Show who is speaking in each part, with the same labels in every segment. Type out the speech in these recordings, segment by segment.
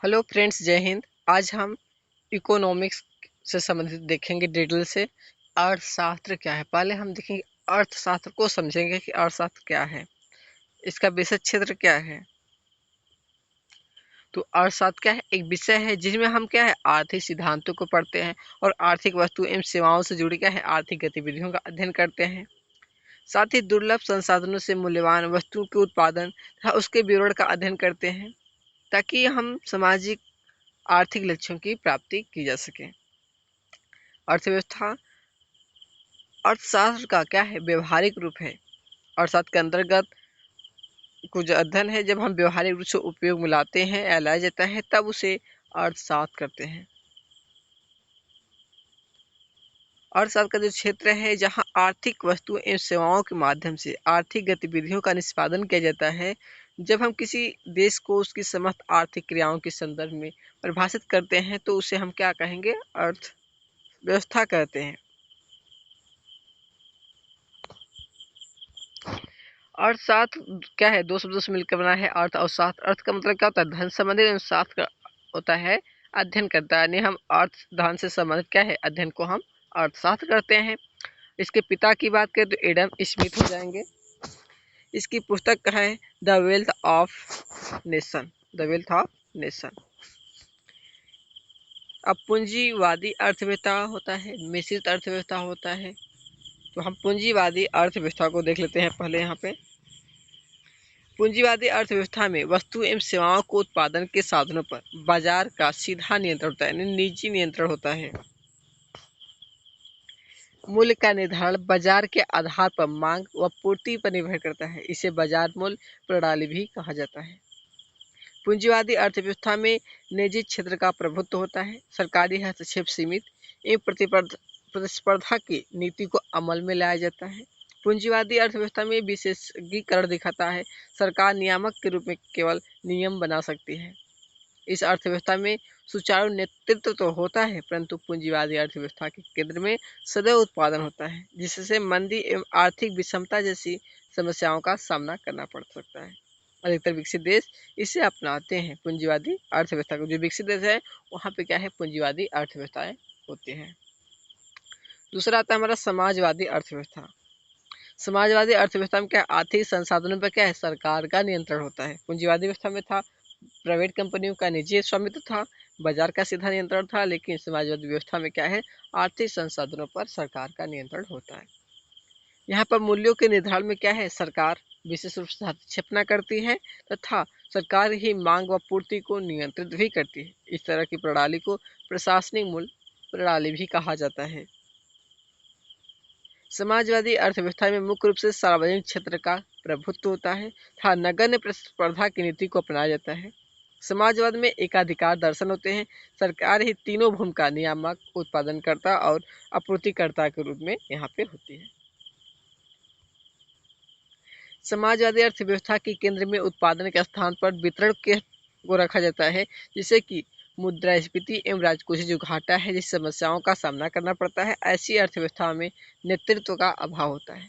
Speaker 1: Hello friends, जय हिंद। आज हम इकोनॉमिक्स से संबंधित देखेंगे डिटेल से। अर्थशास्त्र क्या है, पहले हम देखेंगे अर्थशास्त्र को, समझेंगे कि अर्थशास्त्र क्या है, इसका विषय क्षेत्र क्या है। तो अर्थशास्त्र क्या है, एक विषय है जिसमें हम क्या है आर्थिक सिद्धांतों को पढ़ते हैं और आर्थिक वस्तु एवं सेवाओं से जुड़ी क्या है आर्थिक गतिविधियों का अध्ययन करते हैं। साथ ही दुर्लभ संसाधनों से मूल्यवान वस्तुओं के उत्पादन तथा उसके विवरण का अध्ययन करते हैं, ताकि हम सामाजिक आर्थिक लक्ष्यों की प्राप्ति की जा सके। अर्थव्यवस्था अर्थशास्त्र का क्या है व्यवहारिक रूप है। अर्थशास्त्र के अंतर्गत कुछ अध्ययन है, जब हम व्यवहारिक रूप से उपयोग में लाते हैं या लाया जाता है तब उसे अर्थशास्त्र करते हैं। अर्थशास्त्र का जो क्षेत्र है जहाँ आर्थिक वस्तुओं एवं सेवाओं के माध्यम से आर्थिक गतिविधियों का निष्पादन किया जाता है। जब हम किसी देश को उसकी समस्त आर्थिक क्रियाओं के संदर्भ में परिभाषित करते हैं तो उसे हम क्या कहेंगे, अर्थव्यवस्था कहते हैं। अर्थशास्त्र क्या है, दो शब्दों से मिलकर बना है, अर्थ और शास्त्र। अर्थ का मतलब क्या होता है, धन संबंधित, एवं शास्त्र का होता है अध्ययन करता है। यानी हम अर्थ धन से संबंधित क्या है अध्ययन को हम अर्थशास्त्र करते हैं। इसके पिता की बात करें तो एडम स्मिथ हो जाएंगे। इसकी पुस्तक है the wealth of nation, the wealth of nation. अब पूंजीवादी अर्थव्यवस्था होता है, मिश्रित अर्थव्यवस्था होता है। तो हम पूंजीवादी अर्थव्यवस्था को देख लेते हैं पहले। यहाँ पे पूंजीवादी अर्थव्यवस्था में वस्तु एवं सेवाओं को उत्पादन के साधनों पर बाजार का सीधा नियंत्रण होता है, यानी निजी नियंत्रण होता है। मूल्य का निर्धारण बाजार के आधार पर मांग व पूर्ति पर निर्भर करता है। इसे बाजार मूल्य प्रणाली भी कहा जाता है। पूंजीवादी अर्थव्यवस्था में निजी क्षेत्र का प्रभुत्व होता है। सरकारी हस्तक्षेप सीमित एवं प्रतिस्पर्धा की नीति को अमल में लाया जाता है। पूंजीवादी अर्थव्यवस्था में विशेषीकरण दिखाता है। सरकार नियामक के रूप में केवल नियम बना सकती है। इस अर्थव्यवस्था में सुचारू नेतृत्व तो होता है, परंतु पूंजीवादी अर्थव्यवस्था के केंद्र में सदैव उत्पादन होता है, जिससे मंदी एवं आर्थिक विषमता जैसी समस्याओं का सामना करना पड़ सकता है। अधिकतर विकसित देश इसे अपनाते हैं। पूंजीवादी अर्थव्यवस्था को, जो विकसित देश है वहाँ पे क्या है पूंजीवादी अर्थव्यवस्थाएं होती हैं। दूसरा आता है हमारा समाजवादी अर्थव्यवस्था। समाजवादी अर्थव्यवस्था में क्या आर्थिक संसाधनों पर क्या है सरकार का नियंत्रण होता है। पूंजीवादी व्यवस्था में था प्राइवेट कंपनियों का निजी स्वामित्व था, बाजार का सीधा नियंत्रण था, लेकिन समाजवादी व्यवस्था में क्या है आर्थिक संसाधनों पर सरकार का नियंत्रण होता है। यहाँ पर मूल्यों के निर्धारण में क्या है सरकार विशेष रूप से हस्तक्षेप न करती है तथा सरकार ही मांग व पूर्ति को नियंत्रित भी करती है। इस तरह की प्रणाली को प्रशासनिक मूल्य प्रणाली भी कहा जाता है। समाजवादी अर्थव्यवस्था में मुख्य रूप से सार्वजनिक क्षेत्र का प्रभुत्व होता है तथा नगण्य प्रतिस्पर्धा की नीति को अपनाया जाता है। समाजवाद में एकाधिकार दर्शन होते हैं। सरकार ही तीनों भूमिका नियामक, उत्पादनकर्ता और आपूर्तिकर्ता के रूप में यहाँ पे होती है। समाजवादी अर्थव्यवस्था के केंद्र में उत्पादन के स्थान पर वितरण के को रखा जाता है, जिससे कि मुद्रास्फीति एवं राजकोषीय जो घाटा है, जिस समस्याओं का सामना करना पड़ता है, ऐसी अर्थव्यवस्था में नेतृत्व का अभाव होता है।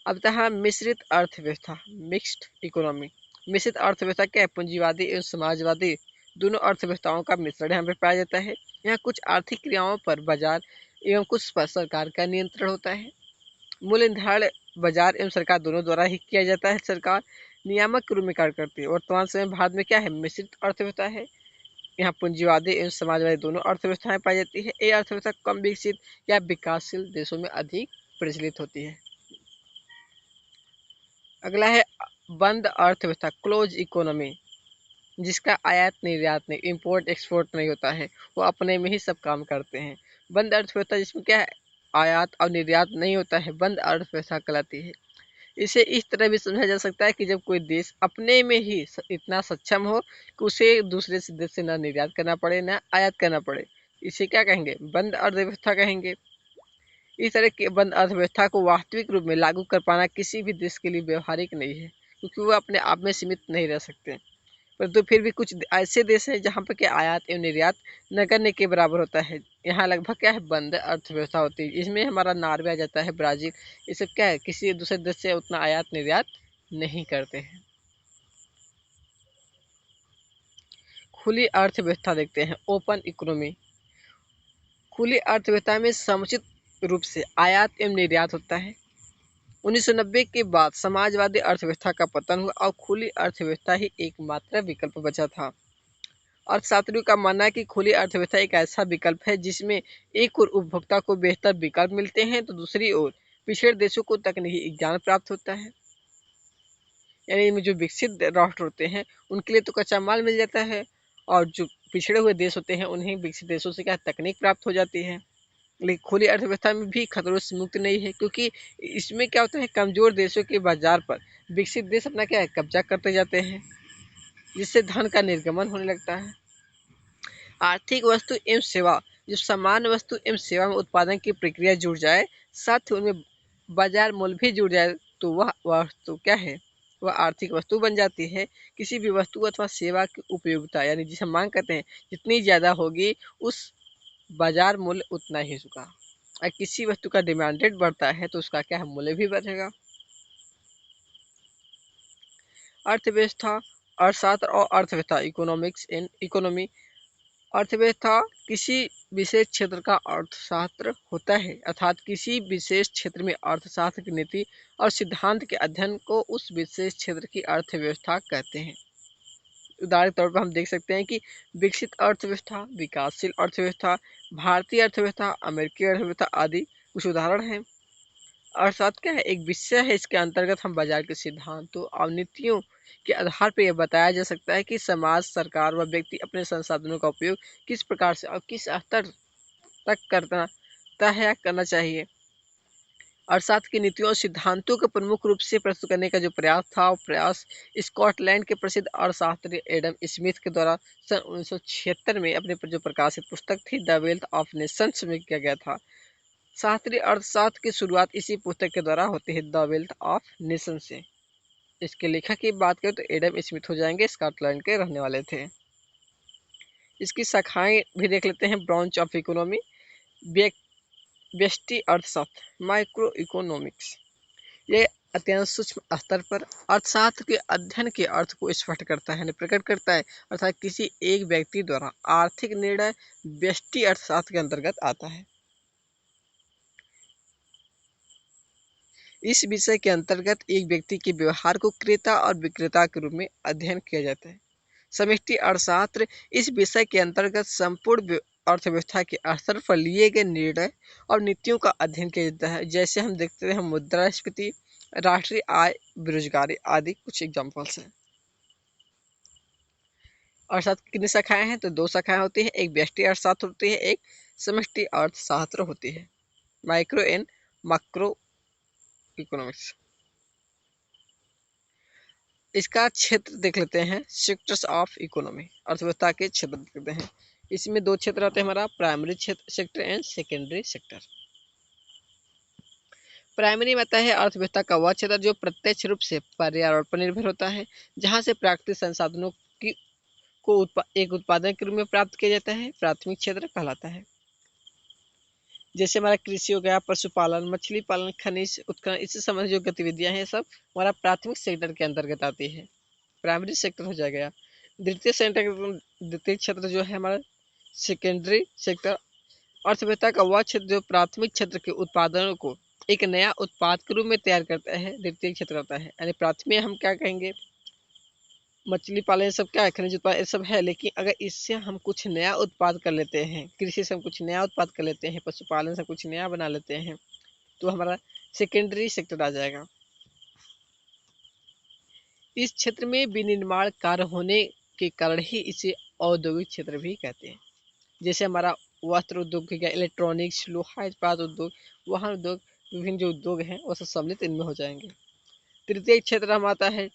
Speaker 1: अब तथा मिश्रित अर्थव्यवस्था, मिक्स्ड इकोनॉमी। मिश्रित अर्थव्यवस्था क्या है, पूंजीवादी एवं समाजवादी दोनों अर्थव्यवस्थाओं का मिश्रण यहाँ पर पाया जाता है। यहाँ कुछ आर्थिक क्रियाओं पर बाजार एवं कुछ पर सरकार का नियंत्रण होता है। मूल्य निर्धारण बाजार एवं सरकार दोनों द्वारा ही किया जाता है। सरकार नियामक के रूप में कार्य करती है। वर्तमान समय भारत में क्या है मिश्रित अर्थव्यवस्था है। यहाँ पूंजीवादी एवं समाजवादी दोनों अर्थव्यवस्थाएं पाई जाती है। ये अर्थव्यवस्था कम विकसित या विकासशील देशों में अधिक प्रचलित होती है। अगला है बंद अर्थव्यवस्था, क्लोज इकोनॉमी, जिसका आयात निर्यात नहीं, इंपोर्ट एक्सपोर्ट नहीं होता है, वो अपने में ही सब काम करते हैं। बंद अर्थव्यवस्था जिसमें क्या है आयात और निर्यात नहीं होता है, बंद अर्थव्यवस्था कहलाती है। इसे इस तरह भी समझा जा सकता है कि जब कोई देश अपने में ही इतना सक्षम हो कि उसे दूसरे देश से न निर्यात करना पड़े न आयात करना पड़े, इसे क्या कहेंगे बंद अर्थव्यवस्था कहेंगे। इस तरह की बंद अर्थव्यवस्था को वास्तविक रूप में लागू कर पाना किसी भी देश के लिए व्यवहारिक नहीं है, क्योंकि वो अपने आप में सीमित नहीं रह सकते। परंतु फिर भी कुछ ऐसे देश हैं जहाँ पर क्या आयात एवं निर्यात नगण्य के बराबर होता है। यहाँ लगभग क्या है बंद अर्थव्यवस्था होती है। इसमें हमारा नॉर्वे आ जाता है, ब्राज़ील, ये सब क्या है किसी दूसरे देश से उतना आयात निर्यात नहीं करते हैं। खुली अर्थव्यवस्था देखते हैं, ओपन इकोनॉमी। खुली अर्थव्यवस्था में समुचित रूप से आयात एवं निर्यात होता है। 1990 के बाद समाजवादी अर्थव्यवस्था का पतन हुआ और खुली अर्थव्यवस्था ही एकमात्र विकल्प बचा था। अर्थशास्त्रियों का मानना है कि खुली अर्थव्यवस्था एक ऐसा विकल्प है जिसमें एक ओर उपभोक्ता को बेहतर विकल्प मिलते हैं तो दूसरी ओर पिछड़े देशों को तकनीकी ज्ञान प्राप्त होता है। यानी इनमें जो विकसित राष्ट्र होते हैं उनके लिए तो कच्चा माल मिल जाता है और जो पिछड़े हुए देश होते हैं उन्हें विकसित देशों से क्या तकनीक प्राप्त हो जाती है। लेकिन खुली अर्थव्यवस्था में भी खतरों से मुक्त नहीं है, क्योंकि इसमें क्या होता है, कमजोर देशों के बाजार पर विकसित देश अपना क्या है कब्जा करते जाते हैं, जिससे धन का निर्गमन होने लगता है। आर्थिक वस्तु एवं सेवा, जो समान वस्तु एवं सेवा में उत्पादन की प्रक्रिया जुड़ जाए, साथ ही उनमें बाजार मूल्य भी जुड़ जाए, तो वह वस्तु क्या है, वह आर्थिक वस्तु बन जाती है। किसी भी वस्तु अथवा सेवा की उपयोगिता यानी जिसे मांग कहते हैं जितनी ज़्यादा होगी उस बाजार मूल्य उतना ही होगा। और किसी वस्तु का डिमांड रेट बढ़ता है तो उसका क्या है, मूल्य भी बढ़ेगा। अर्थव्यवस्था, अर्थशास्त्र और अर्थव्यवस्था, इकोनॉमिक्स एंड इकोनॉमी। अर्थव्यवस्था किसी विशेष क्षेत्र का अर्थशास्त्र होता है, अर्थात किसी विशेष क्षेत्र में अर्थशास्त्र की नीति और सिद्धांत के अध्ययन को उस विशेष क्षेत्र की अर्थव्यवस्था कहते हैं। उदाहरण के तौर पर हम देख सकते हैं कि विकसित अर्थव्यवस्था, विकासशील अर्थव्यवस्था, भारतीय अर्थव्यवस्था, अमेरिकी अर्थव्यवस्था आदि कुछ उदाहरण हैं। अर्थशास्त्र क्या है, एक विषय है, इसके अंतर्गत हम बाजार के सिद्धांतों और नीतियों के आधार पर यह बताया जा सकता है कि समाज, सरकार व व्यक्ति अपने संसाधनों का उपयोग किस प्रकार से और किस स्तर तक करता है या करना चाहिए। अर्थशास्त्र की नीतियों और सिद्धांतों को प्रमुख रूप से प्रस्तुत करने का जो प्रयास था, वो प्रयास स्कॉटलैंड के प्रसिद्ध अर्थशास्त्री एडम स्मिथ के द्वारा सन 1976 में अपने जो प्रकाशित पुस्तक थी द वेल्थ ऑफ नेशंस में किया गया था। शास्त्रीय अर्थशास्त्र की शुरुआत इसी पुस्तक के द्वारा होती है, द वेल्थ ऑफ नेशन से। इसके लेखक की बात करें तो एडम स्मिथ हो जाएंगे, स्कॉटलैंड के रहने वाले थे। इसकी शाखाएं भी देख लेते हैं। ब्रांच ऑफ इकोनॉमी, व्यष्टि अर्थशास्त्र, माइक्रो इकोनॉमिक्स। ये अत्यंत सूक्ष्म स्तर पर अर्थशास्त्र के अध्ययन के अर्थ को स्पष्ट करता है, प्रकट करता है, अर्थात किसी एक व्यक्ति द्वारा आर्थिक निर्णय व्यष्टि अर्थशास्त्र के अंतर्गत आता है। इस विषय के अंतर्गत एक व्यक्ति के व्यवहार को क्रेता और विक्रेता के रूप में अध्ययन किया जाता है। समष्टि अर्थशास्त्र इस विषय के अंतर्गत संपूर्ण अर्थव्यवस्था के स्तर पर लिए गए निर्णय और नीतियों का अध्ययन किया जाता है। जैसे हम देखते हैं मुद्रास्फीति, राष्ट्रीय आय, बेरोजगारी आदि कुछ एग्जाम्पल्स हैं। अर्थशास्त्र की कितनी शाखाएं हैं, तो दो शाखाएं होती हैं, एक व्यष्टि अर्थशास्त्र होती है, एक समष्टि अर्थशास्त्र होती है, माइक्रो एंड मैक्रो इकोनॉमिक्स। इसका क्षेत्र देख लेते हैं, सेक्टर्स ऑफ इकोनॉमी, अर्थव्यवस्था के क्षेत्र देख लेते हैं। इसमें दो क्षेत्र आते हैं, हमारा primary sector and secondary sector. Primary में आता है अर्थव्यवस्था का वह क्षेत्र जो प्रत्यक्ष रूप से पर्यावरण पर निर्भर होता है, जहां से प्राकृतिक संसाधनों की को एक उत्पादन के रूप में प्राप्त किया जाता है, प्राथमिक क्षेत्र कहलाता है। जैसे हमारा कृषि हो गया, पशुपालन, मछली पालन, खनिज उत्खनन, इससे संबंधित जो गतिविधियां हैं सब हमारा प्राथमिक सेक्टर के अंतर्गत आती है, प्राइमरी सेक्टर हो जाएगा। द्वितीय क्षेत्र जो है हमारा सेकेंडरी सेक्टर, अर्थव्यवस्था का वह क्षेत्र जो प्राथमिक क्षेत्र के उत्पादनों को एक नया उत्पाद के रूप में तैयार करता है, द्वितीय क्षेत्र होता है। यानी प्राथमिक हम क्या कहेंगे, मछली पालन सब क्या है, खनिज उत्पाद ये सब है, लेकिन अगर इससे हम कुछ नया उत्पाद कर लेते हैं, कृषि से हम कुछ नया उत्पाद कर लेते हैं, पशुपालन से कुछ नया बना लेते हैं, तो हमारा सेकेंडरी सेक्टर आ जाएगा। इस क्षेत्र में विनिर्माण कार्य होने के कारण ही इसे औद्योगिक क्षेत्र भी कहते हैं। जैसे हमारा वस्त्र उद्योग हो गया, इलेक्ट्रॉनिक्स, लोहा इस्पात उद्योग, वाहन उद्योग, विभिन्न जो उद्योग हैं वो सब सम्मिलित इनमें हो जाएंगे। तृतीय क्षेत्र हम आता है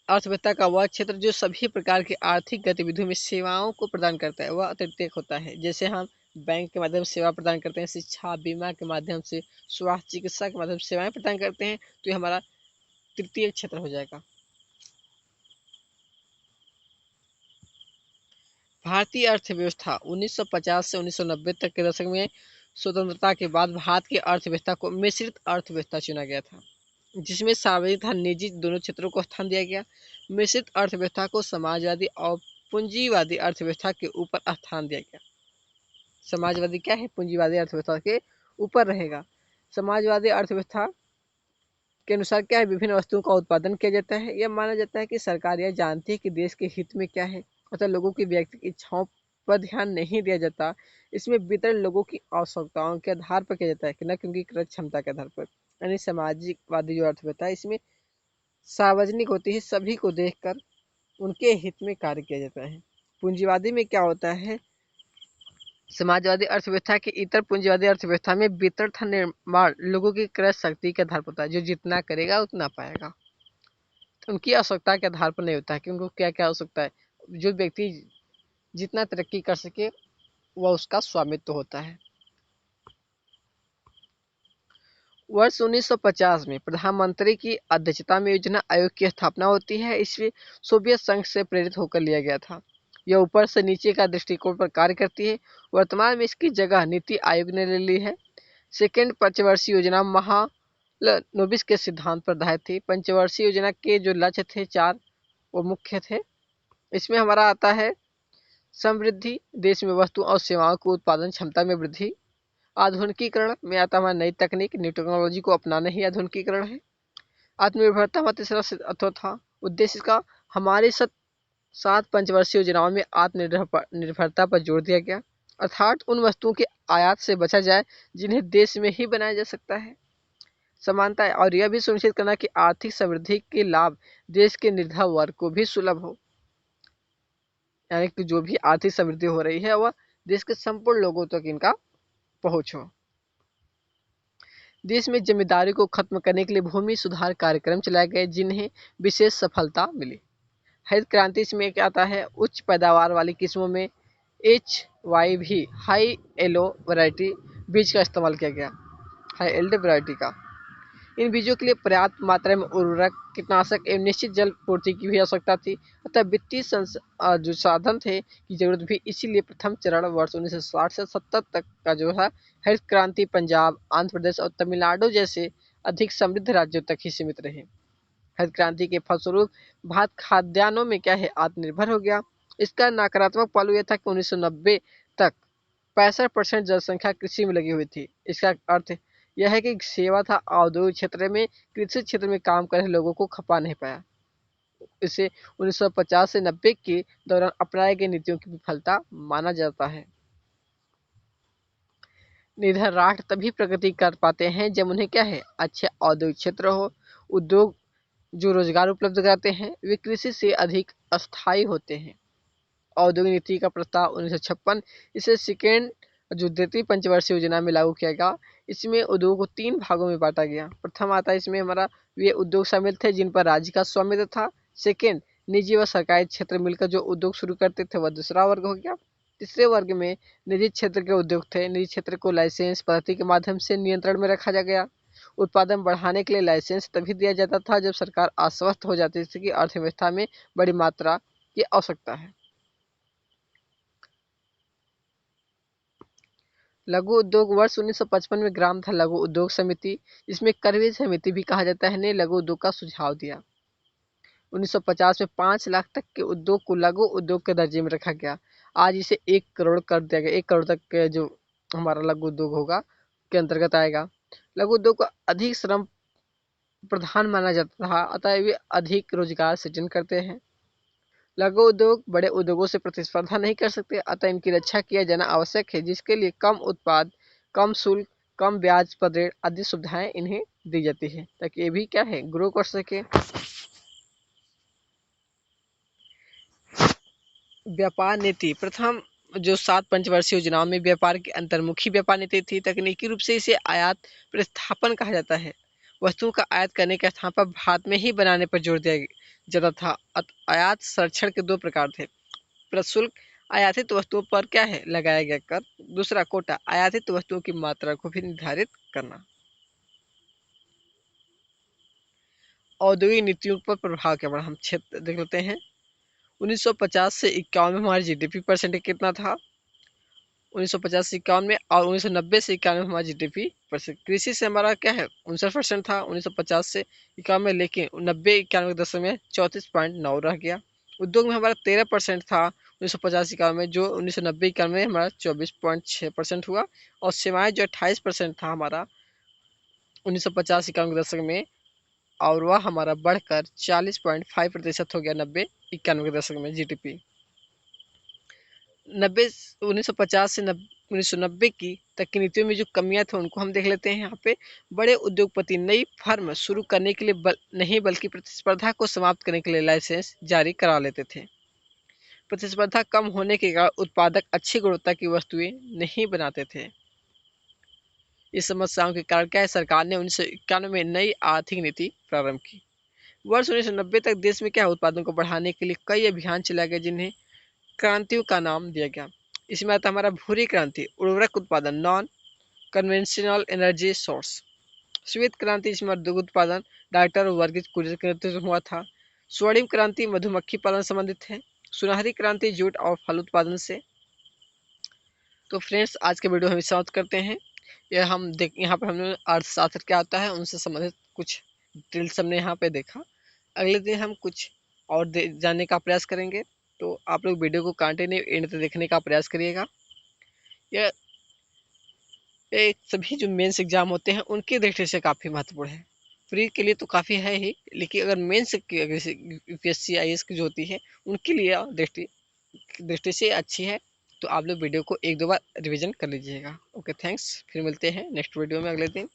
Speaker 1: अर्थव्यवस्था का वह क्षेत्र जो सभी प्रकार की आर्थिक गतिविधियों में सेवाओं को प्रदान करता है, वह तृतीय होता है। जैसे हम बैंक के माध्यम से सेवा प्रदान करते हैं, शिक्षा बीमा के माध्यम से, स्वास्थ्य चिकित्सा के माध्यम से सेवाएं प्रदान करते हैं, तो ये हमारा तृतीय क्षेत्र हो जाएगा। भारतीय अर्थव्यवस्था 1950 से 1990 तक के दशक में स्वतंत्रता के बाद भारत की अर्थव्यवस्था को मिश्रित अर्थव्यवस्था चुना गया था, जिसमें सार्वजनिक तथा निजी दोनों क्षेत्रों को स्थान दिया गया। मिश्रित अर्थव्यवस्था को समाजवादी और पूंजीवादी अर्थव्यवस्था के ऊपर स्थान दिया गया। समाजवादी क्या है? पूंजीवादी अर्थव्यवस्था के ऊपर रहेगा। समाजवादी अर्थव्यवस्था के अनुसार क्या है? विभिन्न वस्तुओं का उत्पादन किया जाता है। यह माना जाता है कि सरकार यह जानती है कि देश के हित में क्या है, अतः लोगों की व्यक्तिगत इच्छाओं पर ध्यान नहीं दिया जाता। इसमें वितरण लोगों की आवश्यकताओं के आधार पर किया जाता है, न कि उनकी क्रय क्षमता के आधार पर। यानी सामाजिकवादी जो अर्थव्यवस्था है इसमें सार्वजनिक होती है, सभी को देखकर उनके हित में कार्य किया जाता है। पूंजीवादी में क्या होता है? समाजवादी अर्थव्यवस्था की इतर पूंजीवादी अर्थव्यवस्था में वितरण तथा निर्माण लोगों की क्रय शक्ति के आधार पर होता है। जो जितना करेगा उतना पाएगा, उनकी आवश्यकता के आधार पर नहीं होता है कि उनको क्या क्या आवश्यकता है। जो व्यक्ति जितना तरक्की कर सके वह उसका स्वामित्व होता है। वर्ष 1950 में प्रधानमंत्री की अध्यक्षता में योजना आयोग की स्थापना होती है। इसमें सोवियत संघ से प्रेरित होकर लिया गया था। यह ऊपर से नीचे का दृष्टिकोण पर कार्य करती है। वर्तमान में इसकी जगह नीति आयोग ने ले ली है। सेकेंड पंचवर्षीय योजना महालनोबिस के सिद्धांत पर आधारित थी। पंचवर्षीय योजना के जो लक्ष्य थे 4 वो मुख्य थे। इसमें हमारा आता है समृद्धि, देश में वस्तु और सेवाओं की उत्पादन क्षमता में वृद्धि। आधुनिकीकरण में आता हमारा नई तकनीक, न्यू टेक्नोलॉजी को अपनाना ही आधुनिकीकरण है। आत्मनिर्भरता हमारा तीसरा अथवा था उद्देश्य का। हमारी 7 पंचवर्षीय योजनाओं में आत्मनिर्भरता पर जोर दिया गया, अर्थात उन वस्तुओं के आयात से बचा जाए जिन्हें देश में ही बनाया जा सकता है। समानता है, और यह भी सुनिश्चित करना कि आर्थिक समृद्धि के लाभ देश के निर्धन वर्ग को भी सुलभ हो। यानी कि जो भी आर्थिक समृद्धि हो रही है वह देश के संपूर्ण लोगों तक इनका पहुंच हो। देश में जमींदारी को खत्म करने के लिए भूमि सुधार कार्यक्रम चलाए गए, जिन्हें विशेष सफलता मिली। हरित क्रांति इसमें क्या आता है? उच्च पैदावार वाली किस्मों में HYV हाई येलो वैरायटी बीज का इस्तेमाल किया गया, हाई एल्ड वैरायटी का। इन बीजों के लिए पर्याप्त मात्रा में उर्वरक, कीटनाशक एवं निश्चित जल पूर्ति की भी आवश्यकता थी, अतः वित्तीय जो साधन थे की जरूरत भी। इसीलिए प्रथम चरण वर्ष 1960 से 70 तक का जो है हरित क्रांति पंजाब, आंध्र प्रदेश और तमिलनाडु जैसे अधिक समृद्ध राज्यों तक ही सीमित रहे। हरित क्रांति के फलस्वरूप भारत खाद्यान्नों में क्या है? आत्मनिर्भर हो गया। इसका नकारात्मक पहलू यह था कि 1990 तक 65% जनसंख्या कृषि में लगी हुई थी। इसका अर्थ यह है कि सेवा था औद्योगिक क्षेत्र में कृषि क्षेत्र में काम कर रहे लोगों को खपा नहीं पाया। इसे 1950 से 90 के दौरान अपनाई गई नीतियों की विफलता माना जाता है। निर्धन राष्ट्र तभी प्रगति कर पाते हैं जब उन्हें क्या है? अच्छे औद्योगिक क्षेत्र हो। उद्योग जो रोजगार उपलब्ध कराते हैं वे कृषि से अधिक अस्थायी होते हैं। औद्योगिक नीति का प्रस्ताव 1956 इसे सेकेंड जो द्वितीय पंचवर्षीय योजना में लागू किया गया। इसमें उद्योग को 3 भागों में बांटा गया। प्रथम आता है इसमें हमारा वे उद्योग शामिल थे जिन पर राज्य का स्वामित्व था। सेकेंड, निजी व सरकारी क्षेत्र मिलकर जो उद्योग शुरू करते थे वह दूसरा वर्ग हो गया। तीसरे वर्ग में निजी क्षेत्र के उद्योग थे। निजी क्षेत्र को लाइसेंस पद्धति के माध्यम से नियंत्रण में रखा जा गया। उत्पादन बढ़ाने के लिए लाइसेंस तभी दिया जाता था जब सरकार आश्वस्त हो जाती थी कि अर्थव्यवस्था में बड़ी मात्रा की आवश्यकता है। लघु उद्योग वर्ष 1955 में ग्राम था लघु उद्योग समिति, जिसमें करवी समिति भी कहा जाता है, ने लघु उद्योग का सुझाव दिया। 1950 में 5 लाख तक के उद्योग को लघु उद्योग के दर्जे में रखा गया। आज इसे 1 करोड़ कर दिया गया। 1 करोड़ तक के जो हमारा लघु उद्योग होगा के अंतर्गत आएगा। लघु उद्योग को अधिक श्रम प्रधान माना जाता था, अतः वे अधिक रोजगार सृजन करते हैं। लघु उद्योग बड़े उद्योगों से प्रतिस्पर्धा नहीं कर सकते, अतः इनकी रक्षा किया जाना आवश्यक है, जिसके लिए कम उत्पाद, कम शुल्क, कम ब्याज पर ऋण आदि सुविधाएं इन्हें दी जाती है ताकि ये भी क्या है? ग्रो कर सके। व्यापार नीति प्रथम जो 7 पंचवर्षीय योजनाओं में व्यापार की अंतर्मुखी व्यापार नीति थी। तकनीकी रूप से इसे आयात प्रतिस्थापन कहा जाता है। वस्तुओं का आयात करने के स्थान पर भारत में ही बनाने पर जोर दिया जाता था। आयात संरक्षण के 2 प्रकार थे। प्रशुल्क, आयातित वस्तुओं पर क्या है? लगाया गया कर। दूसरा कोटा, आयातित वस्तुओं की मात्रा को भी निर्धारित करना। औद्योगिक नीतियों पर प्रभाव क्या पड़ा हम क्षेत्र देख लेते हैं। 1950 से 51 में हमारी जीडीपी परसेंटेज कितना था? 1950 से 51 में, और 1990 से 91 में हमारा जीडीपी परसेंट। कृषि से हमारा क्या है? 59% था 1950 से 51 में, लेकिन 90-91 के दशक में 34.9 रह गया। उद्योग में हमारा 13% था 1950-51 में, जो 1990-91 में हमारा 24.6% हुआ। और सेवाएं जो 28% था हमारा 1950-51 के दशक में, और वह हमारा बढ़कर 40.5% हो गया 90-91 के दशक में जीडीपी। 1950 से 1990 की तक की नीतियों में जो कमियां थी उनको हम देख लेते हैं। यहाँ पे बड़े उद्योगपति नई फर्म शुरू करने के लिए नहीं बल्कि प्रतिस्पर्धा को समाप्त करने के लिए लाइसेंस जारी करा लेते थे। प्रतिस्पर्धा कम होने के कारण उत्पादक अच्छी गुणवत्ता की वस्तुएं नहीं बनाते थे। इस समस्याओं के कारण क्या है, सरकार ने 1991 में नई आर्थिक नीति प्रारंभ की। वर्ष 1990 तक देश में क्या उत्पादन को बढ़ाने के लिए कई अभियान चलाए गए, जिन्हें क्रांतियों का नाम दिया गया। इसमें आता हमारा भूरी क्रांति, उर्वरक उत्पादन, नॉन कन्वेंशनल एनर्जी सोर्स। श्वेत क्रांति, जिसमें दुग्ध उत्पादन, डॉक्टर वर्गीज कुरियन के नेतृत्व में हुआ था। स्वर्णिम क्रांति मधुमक्खी पालन संबंधित है। सुनहरी क्रांति जूट और फल उत्पादन से। तो फ्रेंड्स, आज के वीडियो हम समाप्त करते हैं। यह हम यहाँ पर हमने अर्थशास्त्र क्या होता है उनसे संबंधित कुछ डिटेल्स हमने यहाँ पे देखा। अगले दिन हम कुछ और जानने का प्रयास करेंगे, तो आप लोग वीडियो को कंटिन्यू एंड तक देखने का प्रयास करिएगा। यह सभी जो मेंस एग्जाम होते हैं उनकी दृष्टि से काफ़ी महत्वपूर्ण है। प्री के लिए तो काफ़ी है ही, लेकिन अगर मेंस की यूपीएससी आईएएस की जो होती है उनके लिए दृष्टि से अच्छी है। तो आप लोग वीडियो को एक दो बार रिवीजन कर लीजिएगा। Okay, thanks. फिर मिलते हैं नेक्स्ट वीडियो में अगले दिन।